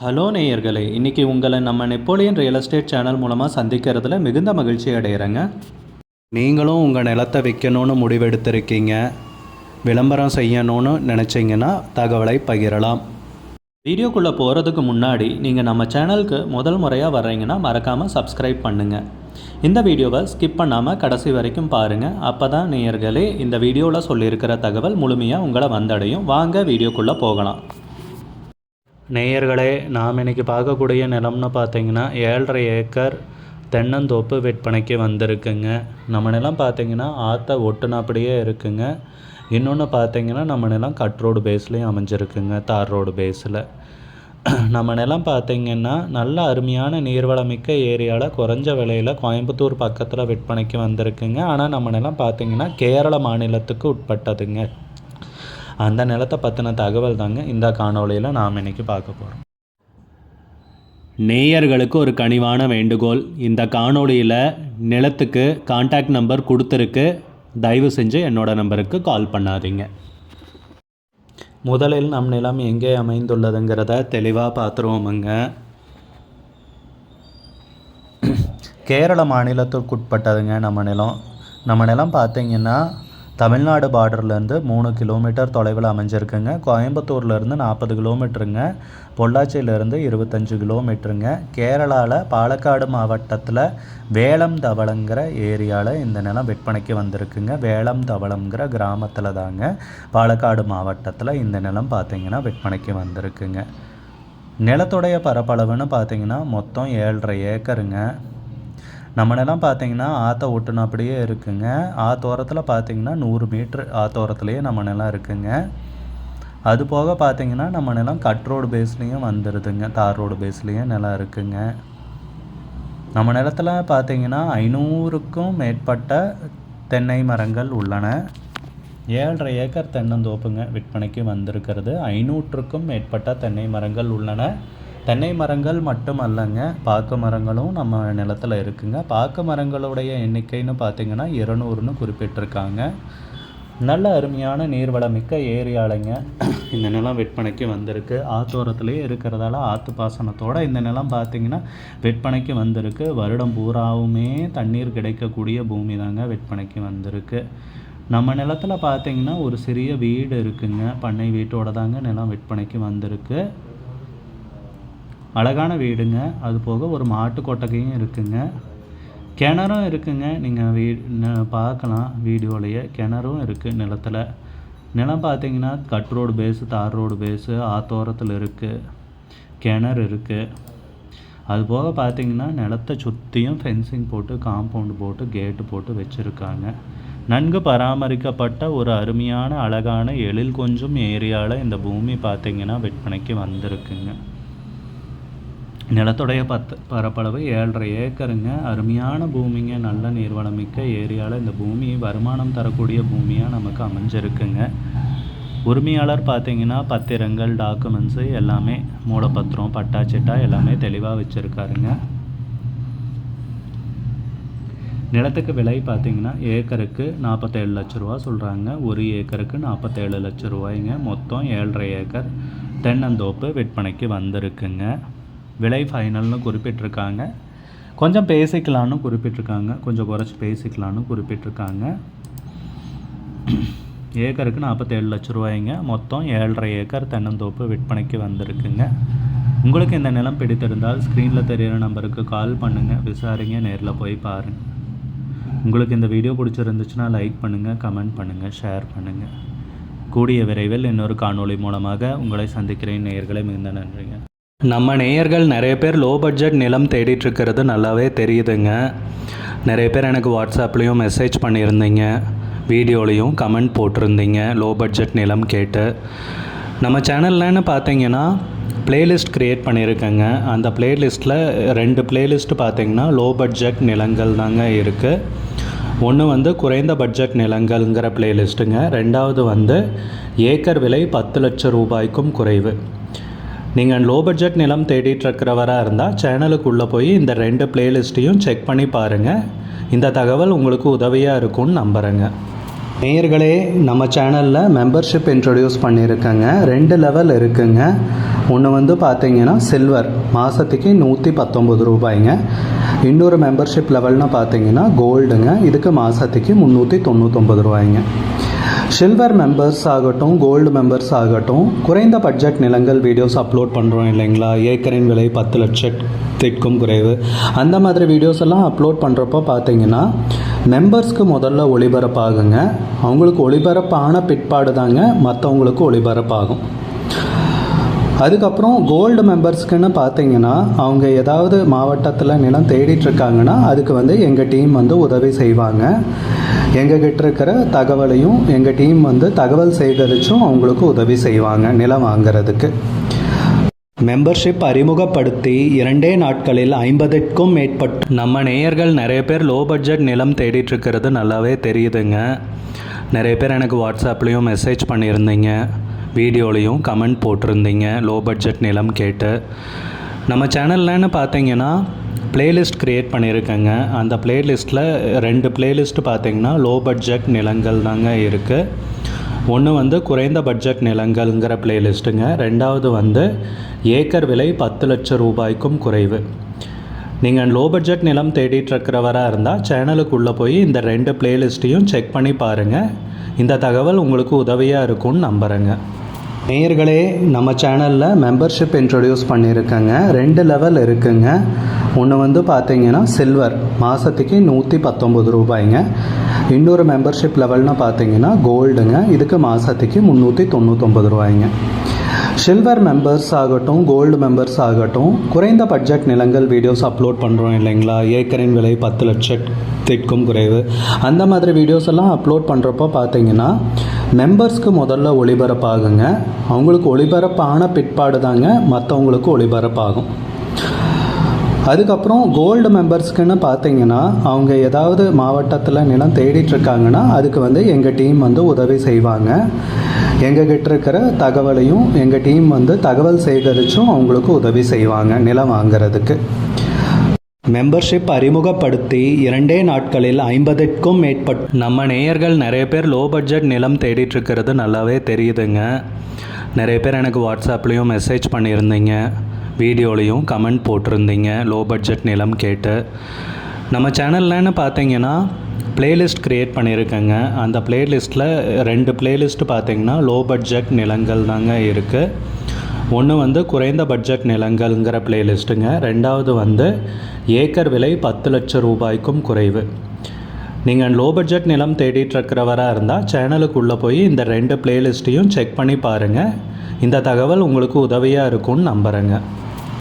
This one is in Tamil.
ஹலோ நேயர்களே, இன்றைக்கி உங்களை நம்ம நெப்போலியன் ரியல் எஸ்டேட் சேனல் மூலமாக சந்திக்கிறதுல மிகுந்த மகிழ்ச்சி அடைகிறேங்க. நீங்களும் உங்கள் நிலத்தை விற்கணும்னு முடிவெடுத்திருக்கீங்க, விளம்பரம் செய்யணும்னு நினச்சிங்கன்னா தகவலை பகிரலாம். வீடியோக்குள்ளே போகிறதுக்கு முன்னாடி நீங்கள் நம்ம சேனலுக்கு முதல் முறையாக வர்றீங்கன்னா மறக்காமல் சப்ஸ்கிரைப் பண்ணுங்கள். இந்த வீடியோவை ஸ்கிப் பண்ணாமல் கடைசி வரைக்கும் பாருங்கள். அப்போ தான் நேயர்களே இந்த வீடியோவில் சொல்லியிருக்கிற தகவல் முழுமையாக உங்களை வந்தடையும். வாங்க வீடியோக்குள்ளே போகலாம். நேயர்களே, நாம் இன்றைக்கி பார்க்கக்கூடிய நிலம்னு பார்த்தீங்கன்னா 7.5 ஏக்கர் தென்னந்தோப்பு விற்பனைக்கு வந்திருக்குங்க. நம்ம நிலம் பார்த்தீங்கன்னா ஆற்றை ஒட்டுனாப்படியே இருக்குங்க. இன்னொன்று பார்த்தீங்கன்னா நம்ம நிலம் கட் ரோடு பேஸ்லேயும் அமைஞ்சிருக்குங்க, தார் ரோடு பேஸில். நம்ம நிலம் பார்த்திங்கன்னா நல்ல அருமையான நீர்வளமிக்க ஏரியாவில் குறைஞ்ச விலையில் கோயம்புத்தூர் பக்கத்தில் விற்பனைக்கு வந்திருக்குங்க. ஆனால் நம்ம நிலம் பார்த்திங்கன்னா கேரள மாநிலத்துக்கு உட்பட்டதுங்க. அந்த நிலத்தை பற்றின தகவல் தாங்க இந்த காணொளியில் நாம் இன்றைக்கி பார்க்க போகிறோம். நேயர்களுக்கு ஒரு கனிவான வேண்டுகோள், இந்த காணொளியில் நிலத்துக்கு கான்டாக்ட் நம்பர் கொடுத்துருக்கு, தயவு செஞ்சு என்னோடய நம்பருக்கு கால் பண்ணாதீங்க. முதலில் நம் நிலம் எங்கே அமைந்துள்ளதுங்கிறத தெளிவாக பார்த்துருவோமுங்க. கேரள மாநிலத்திற்குட்பட்டதுங்க நம்ம நிலம் பார்த்திங்கன்னா தமிழ்நாடு பார்டர்லேருந்து 3 கிலோமீட்டர் தொலைவில் அமைஞ்சிருக்குங்க. கோயம்புத்தூர்லேருந்து 40 கிலோமீட்டருங்க, பொள்ளாச்சியிலேருந்து 25 கிலோமீட்டருங்க. கேரளாவில் பாலக்காடு மாவட்டத்தில் வேலம் தவளங்கிற ஏரியாவில் இந்த நிலம் விற்பனைக்கு வந்திருக்குங்க. வேலம் தவளங்கிற கிராமத்தில் தாங்க பாலக்காடு மாவட்டத்தில் இந்த நிலம் பார்த்திங்கன்னா விற்பனைக்கு வந்திருக்குங்க. நிலத்துடைய பரப்பளவுன்னு பார்த்திங்கன்னா மொத்தம் 7.5 ஏக்கருங்க. நம்ம நிலம் பார்த்திங்கன்னா ஆற்றை ஒட்டுனாப்படியே இருக்குங்க. ஆத்தோரத்தில் பார்த்திங்கன்னா 100 மீட்ரு ஆத்தோரத்துலேயே நம்ம நிலம் இருக்குங்க. அது போக பார்த்திங்கன்னா நம்ம நிலம் கட் ரோடு பேஸ்லேயும் வந்துடுதுங்க, தார் ரோடு பேஸ்லேயும் நிலம் இருக்குங்க. நம்ம நிலத்தில் பார்த்திங்கன்னா 500க்கும் மேற்பட்ட தென்னை மரங்கள் உள்ளன. 7.5 ஏக்கர் தென்னந்தோப்புங்க விற்பனைக்கு வந்திருக்கிறது. 500க்கும் மேற்பட்ட தென்னை மரங்கள் உள்ளன. தென்னை மரங்கள் மட்டும் அல்லங்க, பாக்கு மரங்களும் நம்ம நிலத்தில் இருக்குங்க. பாக்கு மரங்களுடைய எண்ணிக்கைன்னு பார்த்திங்கன்னா 200ன்னு குறிப்பிட்டிருக்காங்க. நல்ல அருமையான நீர்வளமிக்க ஏரியாலைங்க இந்த நிலம் விற்பனைக்கு வந்திருக்கு. ஆத்தோரத்துலேயே இருக்கிறதால ஆற்று பாசனத்தோடு இந்த நிலம் பார்த்திங்கன்னா விற்பனைக்கு வந்திருக்கு. வருடம் பூராவுமே தண்ணீர் கிடைக்கக்கூடிய பூமி தாங்க விற்பனைக்கு வந்திருக்கு. நம்ம நிலத்தில் பார்த்திங்கன்னா ஒரு சிறிய வீடு இருக்குங்க, பண்ணை வீட்டோட தாங்க நிலம் விற்பனைக்கு வந்திருக்கு. அழகான வீடுங்க. அது போக ஒரு மாட்டு கொட்டகையும் இருக்குங்க, கிணறும் இருக்குங்க. நீங்கள் பார்க்கலாம் வீடியோலையே, கிணறும் இருக்குது நிலத்தில். நிலம் பார்த்திங்கன்னா கட் ரோடு பேஸு, தார் ரோடு பேஸு, ஆத்தோரத்தில் இருக்குது, கிணறு இருக்குது. அது போக பார்த்திங்கன்னா நிலத்தை சுற்றியும் ஃபென்சிங் போட்டு, காம்பவுண்டு போட்டு, கேட்டு போட்டு வச்சுருக்காங்க. நன்கு பராமரிக்கப்பட்ட ஒரு அருமையான அழகான எழில் கொஞ்சம் ஏரியாவில் இந்த பூமி பார்த்திங்கன்னா விற்பனைக்கு வந்திருக்குங்க. நிலத்துடைய பரப்பளவு 7.5 ஏக்கருங்க. அருமையான பூமிங்க, நல்ல நீர்வளமிக்க ஏரியாவில் இந்த பூமி வருமானம் தரக்கூடிய பூமியாக நமக்கு அமைஞ்சிருக்குங்க. உரிமையாளர் பார்த்திங்கன்னா பத்திரங்கள், டாக்குமெண்ட்ஸு எல்லாமே, மூலப்பத்திரம், பட்டாச்சிட்டா எல்லாமே தெளிவாக வச்சுருக்காருங்க. நிலத்துக்கு விலை பார்த்திங்கன்னா ஏக்கருக்கு 47 லட்ச ரூபா சொல்கிறாங்க. ஒரு ஏக்கருக்கு 47 லட்ச ரூபாய்ங்க. மொத்தம் 7.5 ஏக்கர் தென்னந்தோப்பு விற்பனைக்கு வந்திருக்குங்க. விலை ஃபைனல்னு குறிப்பிட்டிருக்காங்க. கொஞ்சம் பேசிக்கலான்னு குறிப்பிட்டிருக்காங்க, கொஞ்சம் குறைச்சி பேசிக்கலான்னு குறிப்பிட்டிருக்காங்க. ஏக்கருக்கு 47 லட்ச ரூபாய்ங்க. மொத்தம் 7.5 ஏக்கர் தென்னந்தோப்பு விற்பனைக்கு வந்திருக்குங்க. உங்களுக்கு இந்த நிலம் பிடித்திருந்தால் ஸ்க்ரீனில் தெரிகிற நம்பருக்கு கால் பண்ணுங்கள், விசாரிங்க, நேரில் போய் பாருங்கள். உங்களுக்கு இந்த வீடியோ பிடிச்சிருந்துச்சுன்னா லைக் பண்ணுங்கள், கமெண்ட் பண்ணுங்கள், ஷேர் பண்ணுங்கள். கூடிய விரைவில் இன்னொரு காணொளி மூலமாக உங்களை சந்திக்கிறேன். நேயர்களை மிகுந்த நன்றிங்க. நம்ம நேயர்கள் நிறைய பேர் லோ பட்ஜெட் நிலம் தேடிட்டுருக்கிறது நல்லாவே தெரியுதுங்க. நிறைய பேர் எனக்கு வாட்ஸ்அப்லேயும் மெசேஜ் பண்ணியிருந்தீங்க, வீடியோலையும் கமெண்ட் போட்டிருந்தீங்க லோ பட்ஜெட் நிலம் கேட்டு. நம்ம சேனல்லன்னு பார்த்தீங்கன்னா ப்ளேலிஸ்ட் க்ரியேட் பண்ணியிருக்கேங்க. அந்த ப்ளேலிஸ்ட்டில் 2 ப்ளேலிஸ்ட்டு பார்த்திங்கன்னா லோ பட்ஜெட் நிலங்கள் தாங்க இருக்குது. ஒன்று குறைந்த பட்ஜெட் நிலங்கள்ங்கிற ப்ளேலிஸ்ட்டுங்க. 2வது ஏக்கர் விலை 10 லட்சம் ரூபாய்க்கும் குறைவு. நீங்கள் லோ பட்ஜெட் நிலம் தேடிட்டுருக்கிறவராக இருந்தால் சேனலுக்குள்ளே போய் இந்த 2 ப்ளேலிஸ்ட்டையும் செக் பண்ணி பாருங்கள். இந்த தகவல் உங்களுக்கு உதவியாக இருக்கும்னு நம்புகிறேங்க. நேயர்களே, நம்ம சேனலில் மெம்பர்ஷிப் இன்ட்ரடியூஸ் பண்ணியிருக்கேங்க. 2 லெவல் இருக்குங்க. ஒன்று வந்து பார்த்தீங்கன்னா சில்வர் மாதத்துக்கு 119 ரூபாய்ங்க. இன்னொரு மெம்பர்ஷிப் லெவல்னு பார்த்தீங்கன்னா கோல்டுங்க, இதுக்கு மாதத்துக்கு 399 ரூபாய்ங்க. சில்வர் மெம்பர்ஸ் ஆகட்டும், கோல்டு மெம்பர்ஸ் ஆகட்டும், குறைந்த பட்ஜெட் நிலங்கள் வீடியோஸ் அப்லோட் பண்ணுறோம் இல்லைங்களா, ஏக்கரின் விலை 10 லட்சத்திற்கும் குறைவு, அந்த மாதிரி வீடியோஸ் எல்லாம் அப்லோட் பண்ணுறப்போ பார்த்தீங்கன்னா மெம்பர்ஸ்க்கு முதல்ல ஒளிபரப்பாகுங்க. அவங்களுக்கு ஒளிபரப்பான பிற்பாடு தாங்க மற்றவங்களுக்கு ஒளிபரப்பாகும். அதுக்கப்புறம் கோல்டு மெம்பர்ஸ்க்குன்னு பார்த்தீங்கன்னா அவங்க ஏதாவது மாவட்டத்தில் நிலம் தேடிட்டுருக்காங்கன்னா அதுக்கு வந்து எங்கள் டீம் வந்து உதவி செய்வாங்க. எங்ககிட்ட இருக்கிற தகவலையும் எங்கள் டீம் வந்து தகவல் சேகரித்தும் அவங்களுக்கு உதவி செய்வாங்க நிலம் வாங்கிறதுக்கு. மெம்பர்ஷிப் அறிமுகப்படுத்தி 2 நாட்களில் 50க்கும் மேற்பட்ட நம்ம நேயர்கள் நிறைய பேர் லோ பட்ஜெட் நிலம் தேடிட்டுருக்கிறது நல்லாவே தெரியுதுங்க. நிறைய பேர் எனக்கு வாட்ஸ்அப்லேயும் மெசேஜ் பண்ணியிருந்தீங்க, வீடியோலையும் கமெண்ட் போட்டிருந்தீங்க லோ பட்ஜெட் நிலம் கேட்டு. நம்ம சேனல்லன்னு பார்த்தீங்கன்னா பிளேலிஸ்ட் க்ரியேட் பண்ணியிருக்கேங்க. அந்த பிளேலிஸ்ட்டில் 2 பிளேலிஸ்ட்டு பார்த்தீங்கன்னா லோ பட்ஜெட் நிலங்கள் தாங்க இருக்குது. ஒன்று வந்து குறைந்த பட்ஜெட் நிலங்கள்ங்கிற பிளேலிஸ்ட்டுங்க, ரெண்டாவது வந்து ஏக்கர் விலை 10 லட்சம் ரூபாய்க்கும் குறைவு. நீங்கள் லோ பட்ஜெட் நிலம் தேடிட்டுருக்கிறவராக இருந்தால் சேனலுக்குள்ளே போய் இந்த 2 பிளேலிஸ்ட்டையும் செக் பண்ணி பாருங்கள். இந்த தகவல் உங்களுக்கு உதவியாக இருக்கும்னு நம்புகிறேங்க. நேயர்களே, நம்ம சேனலில் மெம்பர்ஷிப் இன்ட்ரடியூஸ் பண்ணியிருக்கேங்க. 2 லெவல் இருக்குங்க. ஒன்று வந்து பார்த்தீங்கன்னா சில்வர் மாதத்துக்கு 119 ரூபாய்ங்க. இன்னொரு மெம்பர்ஷிப் லெவல்னு பார்த்தீங்கன்னா கோல்டுங்க, இதுக்கு மாதத்துக்கு 399 ரூபாய்ங்க. சில்வர் மெம்பர்ஸ் ஆகட்டும், கோல்டு மெம்பர்ஸ் ஆகட்டும், குறைந்த பட்ஜெட் நிலங்கள் வீடியோஸ் அப்லோட் பண்ணுறோம் இல்லைங்களா, ஏக்கரின் விலை 10 லட்சத்திற்கும் குறைவு, அந்த மாதிரி வீடியோஸ் எல்லாம் அப்லோட் பண்ணுறப்போ பார்த்தீங்கன்னா மெம்பர்ஸ்க்கு முதல்ல ஒளிபரப்பாகுங்க. அவங்களுக்கு ஒளிபரப்பான பிற்பாடு தாங்க மற்றவங்களுக்கு ஒளிபரப்பாகும். அதுக்கப்புறம் கோல்டு மெம்பர்ஸ்க்குன்னு பார்த்தீங்கன்னா அவங்க ஏதாவது மாவட்டத்தில் நிலம் தேடிட்டுருக்காங்கன்னா அதுக்கு வந்து எங்கள் டீம் வந்து உதவி செய்வாங்க. எங்ககிட்ட இருக்கிற தகவலையும் எங்கள் டீம் வந்து தகவல் சேகரித்தும் அவங்களுக்கு உதவி செய்வாங்க நிலம் வாங்கிறதுக்கு. மெம்பர்ஷிப் அறிமுகப்படுத்தி 2 நாட்களில் 50க்கும் மேற்பட்ட நம்ம நேயர்கள் நிறைய பேர் லோ பட்ஜெட் நிலம் தேடிட்டுருக்கிறது நல்லாவே தெரியுதுங்க. நிறைய பேர் எனக்கு வாட்ஸ்அப்லேயும் மெசேஜ் பண்ணியிருந்தீங்க, வீடியோலையும் கமெண்ட் போட்டிருந்தீங்க லோ பட்ஜெட் நிலம் கேட்டு. நம்ம சேனல்லன்னு பார்த்தீங்கன்னா பிளேலிஸ்ட் க்ரியேட் பண்ணியிருக்கேங்க. அந்த பிளேலிஸ்ட்டில் 2 பிளேலிஸ்ட்டு பார்த்தீங்கன்னா லோ பட்ஜெட் நிலங்கள் தாங்க இருக்குது. ஒன்று வந்து குறைந்த பட்ஜெட் நிலங்கள்ங்கிற பிளேலிஸ்ட்டுங்க, ரெண்டாவது வந்து ஏக்கர் விலை 10 லட்சம் ரூபாய்க்கும் குறைவு. நீங்கள் லோ பட்ஜெட் நிலம் தேடிட்டுருக்கிறவராக இருந்தால் சேனலுக்குள்ளே போய் இந்த 2 பிளேலிஸ்ட்டையும் செக் பண்ணி பாருங்கள். இந்த தகவல் உங்களுக்கு உதவியாக இருக்கும்னு நம்புகிறேங்க.